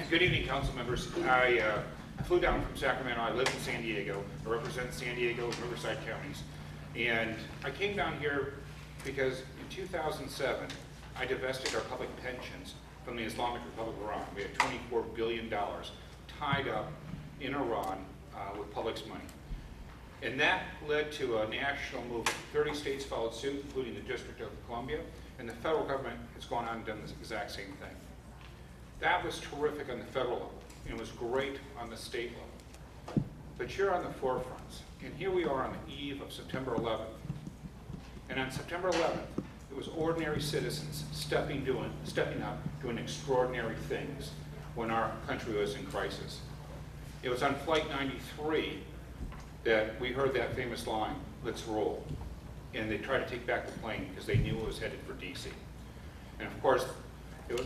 Good evening, council members. I flew down from Sacramento. I live in San Diego. I represent San Diego and Riverside counties. And I came down here because in 2007, I divested our public pensions from the Islamic Republic of Iran. We had $24 billion tied up in Iran with public's money. And that led to a national movement. 30 states followed suit, including the District of Columbia, and the federal government has gone on and done the exact same thing. That was terrific on the federal level, and it was great on the state level. But you're on the forefronts, and here we are on the eve of September 11th. And on September 11th, it was ordinary citizens stepping up, doing extraordinary things when our country was in crisis. It was on Flight 93 that we heard that famous line, "Let's roll." And they tried to take back the plane because they knew it was headed for DC. And of course,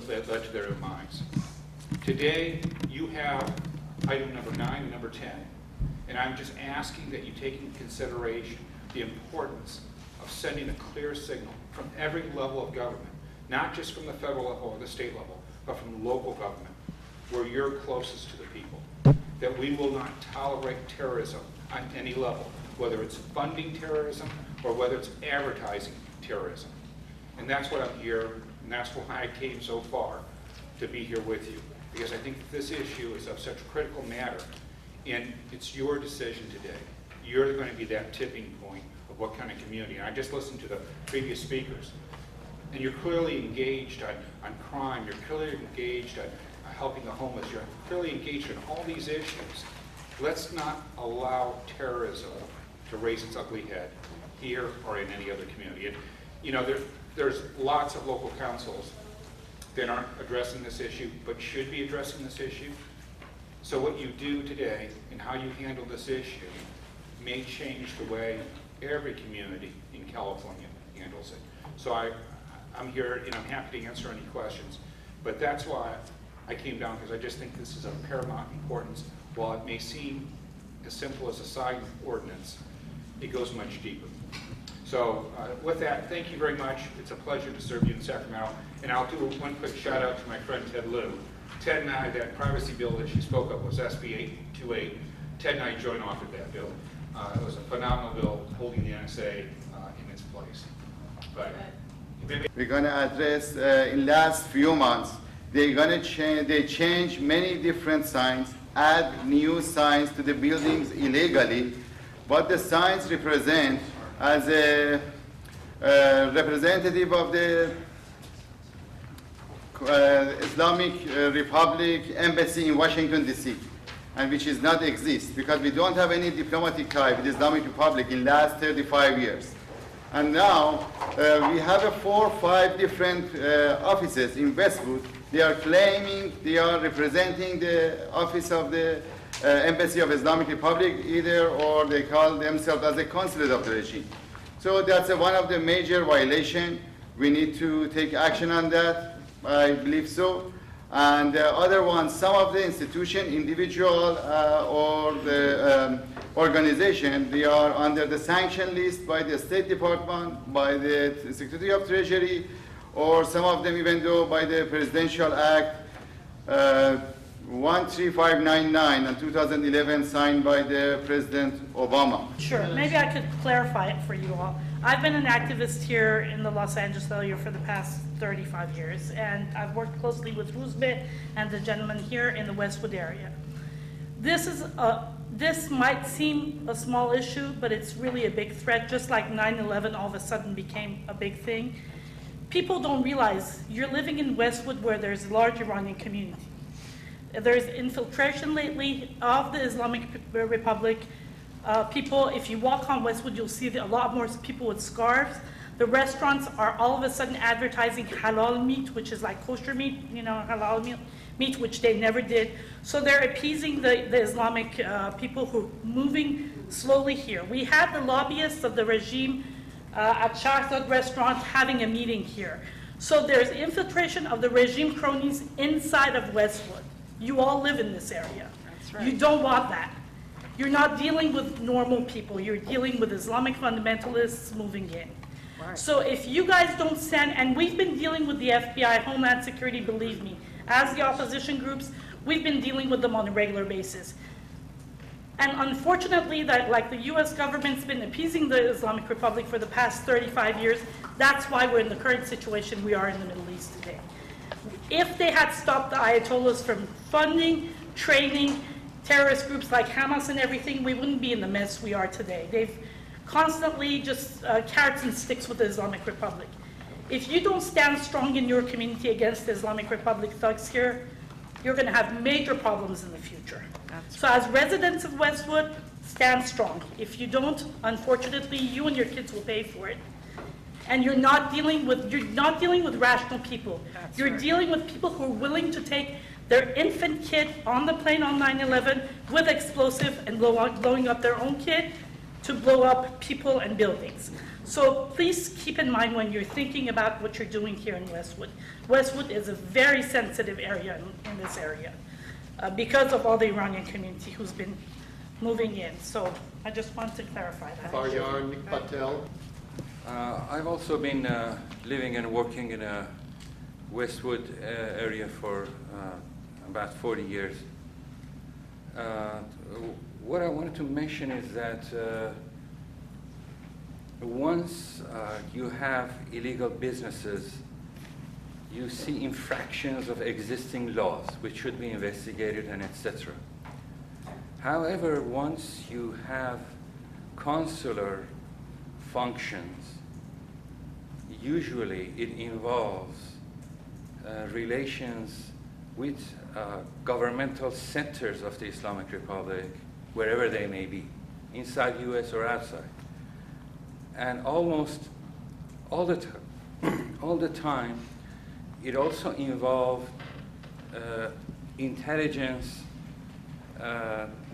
that led to their demise. Today, you have item number 9 and number 10. And I'm just asking that you take into consideration the importance of sending a clear signal from every level of government, not just from the federal level or the state level, but from local government, where you're closest to the people, that we will not tolerate terrorism on any level, whether it's funding terrorism or whether it's advertising terrorism. And that's what I'm here, and that's why I came so far to be here with you, because I think this issue is of such critical matter, and it's your decision today. You're going to be that tipping point of what kind of community. And I just listened to the previous speakers, and you're clearly engaged on crime, you're clearly engaged on helping the homeless, you're clearly engaged in all these issues. Let's not allow terrorism to raise its ugly head here or in any other community. And, you know, there's lots of local councils that aren't addressing this issue, but should be addressing this issue. So what you do today and how you handle this issue may change the way every community in California handles it. So I'm here, and I'm happy to answer any questions, but that's why I came down, because I just think this is of paramount importance. While it may seem as simple as a sign ordinance, it goes much deeper. So with that, thank you very much. It's a pleasure to serve you in Sacramento. And I'll do one quick shout out to my friend Ted Liu. Ted and I, that privacy bill that she spoke of was SB 828. Ted and I joint authored that bill. It was a phenomenal bill holding the NSA in its place. But we're going to address in last few months, they're going to change. They change many different signs, add new signs to the buildings illegally. What the signs represent as a representative of the Islamic Republic Embassy in Washington, D.C., and which is not exist, because we don't have any diplomatic tie with the Islamic Republic in last 35 years. And now we have 4 or 5 different offices in Westwood. They are claiming they are representing the office of the Embassy of Islamic Republic either, or they call themselves as a consulate of the regime. So that's one of the major violations. We need to take action on that, I believe so. And the other one, some of the institution, individual or the organization, they are under the sanction list by the State Department, by the Secretary of Treasury, or some of them even though by the Presidential Act 13599 in 2011 signed by the President Obama. Sure, maybe I could clarify it for you all. I've been an activist here in the Los Angeles area for the past 35 years, and I've worked closely with Roosevelt and the gentleman here in the Westwood area. This might seem a small issue, but it's really a big threat, just like 9/11 all of a sudden became a big thing. People don't realize you're living in Westwood where there's a large Iranian community. There's infiltration lately of the Islamic Republic. People, if you walk on Westwood, you'll see a lot more people with scarves. The restaurants are all of a sudden advertising halal meat, which is like kosher meat, you know, halal meat, which they never did. So they're appeasing the Islamic people who are moving slowly here. We had the lobbyists of the regime at Shahzad restaurant having a meeting here. So there's infiltration of the regime cronies inside of Westwood. You all live in this area. That's right. You don't want that. You're not dealing with normal people. You're dealing with Islamic fundamentalists moving in. Right. So if you guys don't send, and we've been dealing with the FBI, Homeland Security, believe me, as the opposition groups, we've been dealing with them on a regular basis. And unfortunately, that like the US government's been appeasing the Islamic Republic for the past 35 years, that's why we're in the current situation we are in the Middle East today. If they had stopped the Ayatollahs from funding, training terrorist groups like Hamas and everything, we wouldn't be in the mess we are today. They've constantly just carrots and sticks with the Islamic Republic. If you don't stand strong in your community against the Islamic Republic thugs here, you're going to have major problems in the future. So as residents of Westwood, stand strong. If you don't, unfortunately, you and your kids will pay for it. And you're not dealing with rational people. You're dealing with people who are willing to take their infant kid on the plane on 9/11 with explosive and blowing up their own kid to blow up people and buildings. So please keep in mind when you're thinking about what you're doing here in Westwood. Westwood is a very sensitive area in this area because of all the Iranian community who's been moving in. So I just want to clarify that. Faryan Patel. I've also been living and working in a Westwood area for about 40 years. What I wanted to mention is that once you have illegal businesses, you see infractions of existing laws which should be investigated and etc. However, once you have consular functions, usually it involves relations with governmental centers of the Islamic Republic, wherever they may be, inside US or outside. And almost all the time, it also involved intelligence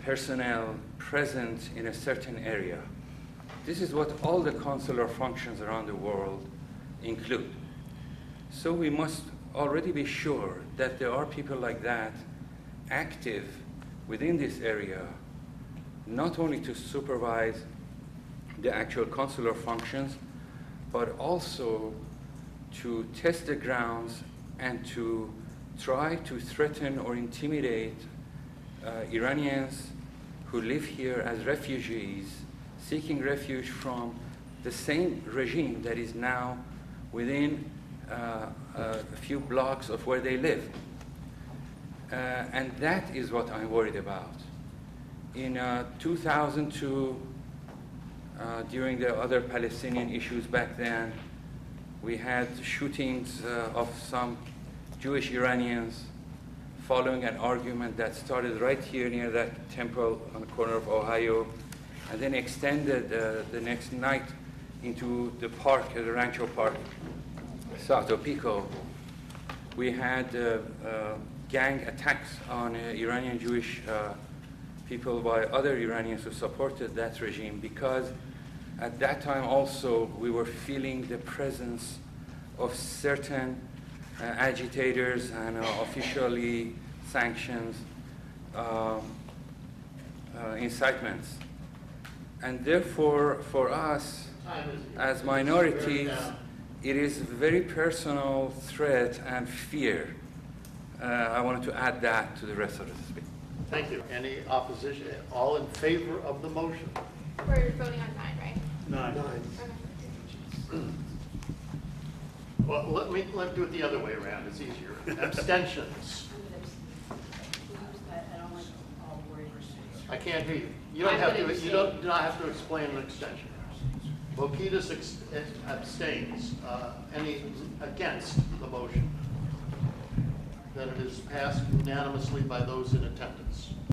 personnel present in a certain area. This is what all the consular functions around the world include. So we must already be sure that there are people like that active within this area, not only to supervise the actual consular functions, but also to test the grounds and to try to threaten or intimidate Iranians who live here as refugees, seeking refuge from the same regime that is now within a few blocks of where they live. And that is what I'm worried about. In 2002, during the other Palestinian issues back then, we had shootings of some Jewish Iranians following an argument that started right here near that temple on the corner of Ohio, and then extended the next night into the park, the Rancho Park, Salto Pico. We had gang attacks on Iranian Jewish people by other Iranians who supported that regime, because at that time also we were feeling the presence of certain agitators and officially sanctions incitements. And therefore, for us, as minorities, it is a very personal threat and fear. I wanted to add that to the rest of the speech. Thank you. Any opposition? All in favor of the motion? We're voting on 9, right? 9. Okay. Well, let me do it the other way around. It's easier. Abstentions. I can't hear you. You don't have to. You do not have to explain an extension. Vokitis abstains. Any against the motion? Then it is passed unanimously by those in attendance.